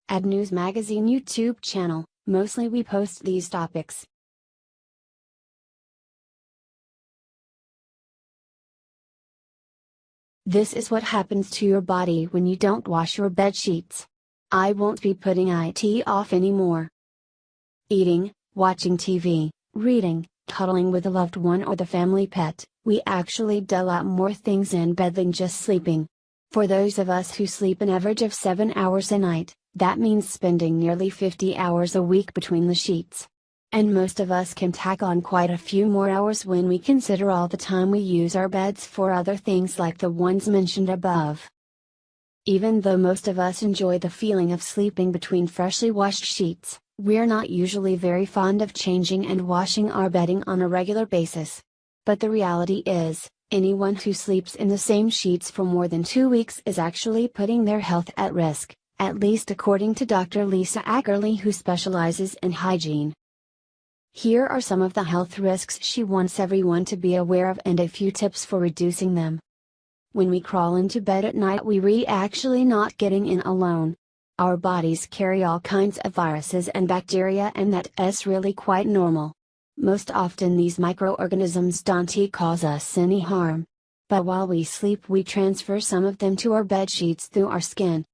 at News Magazine YouTube channel. Mostly we post these topics. This is what happens to your body when you don't wash your bed sheets. I won't be putting it off anymore. Eating, watching TV, reading, cuddling with a loved one or the family pet, we actually do a lot more things in bed than just sleeping. For those of us who sleep an average of 7 hours a night, that means spending nearly 50 hours a week between the sheets. And most of us can tack on quite a few more hours when we consider all the time we use our beds for other things like the ones mentioned above. Even though most of us enjoy the feeling of sleeping between freshly washed sheets, we're not usually very fond of changing and washing our bedding on a regular basis. But the reality is, anyone who sleeps in the same sheets for more than 2 weeks is actually putting their health at risk, at least according to Dr. Lisa Ackerley, who specializes in hygiene. Here are some of the health risks she wants everyone to be aware of and a few tips for reducing them. When we crawl into bed at night, we're actually not getting in alone. Our bodies carry all kinds of viruses and bacteria, and that's really quite normal. Most often these microorganisms don't cause us any harm. But while we sleep, we transfer some of them to our bed sheets through our skin,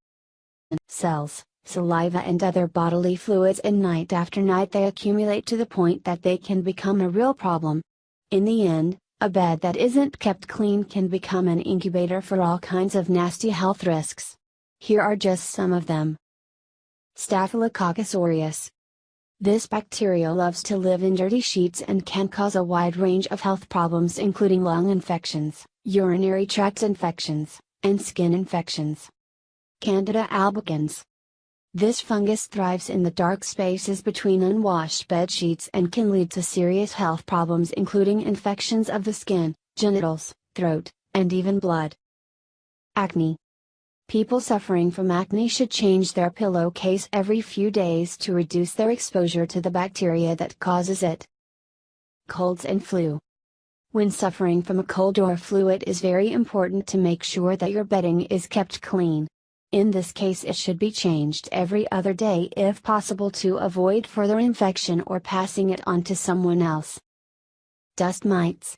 cells, saliva and other bodily fluids, and night after night they accumulate to the point that they can become a real problem. In the end, a bed that isn't kept clean can become an incubator for all kinds of nasty health risks. Here are just some of them. Staphylococcus aureus. This bacteria loves to live in dirty sheets and can cause a wide range of health problems, including lung infections, urinary tract infections, and skin infections. Candida albicans. This fungus thrives in the dark spaces between unwashed bed sheets and can lead to serious health problems, including infections of the skin, genitals, throat, and even blood. Acne. People suffering from acne should change their pillowcase every few days to reduce their exposure to the bacteria that causes it. Colds and flu. When suffering from a cold or flu, it is very important to make sure that your bedding is kept clean. In this case, it should be changed every other day if possible to avoid further infection or passing it on to someone else. Dust mites.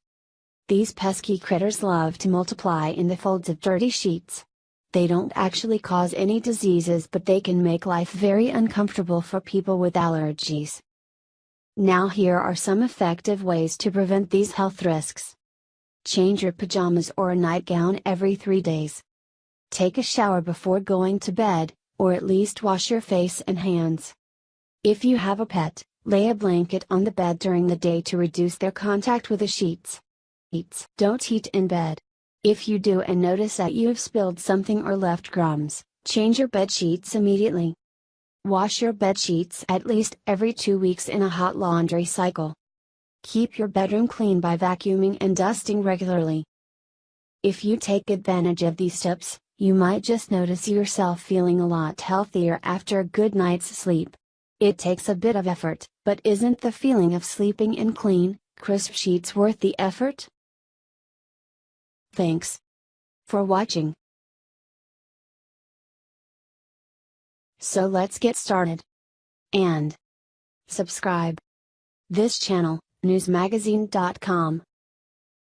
These pesky critters love to multiply in the folds of dirty sheets. They don't actually cause any diseases, but they can make life very uncomfortable for people with allergies. Now here are some effective ways to prevent these health risks. Change your pajamas or a nightgown every 3 days. Take a shower before going to bed, or at least wash your face and hands. If you have a pet, lay a blanket on the bed during the day to reduce their contact with the sheets. Don't eat in bed. If you do and notice that you have spilled something or left crumbs, change your bed sheets immediately. Wash your bed sheets at least every 2 weeks in a hot laundry cycle. Keep your bedroom clean by vacuuming and dusting regularly. If you take advantage of these tips, you might just notice yourself feeling a lot healthier after a good night's sleep. It takes a bit of effort, but isn't the feeling of sleeping in clean, crisp sheets worth the effort? Thanks for watching. So let's get started. And subscribe this channel, newsmagazine.com.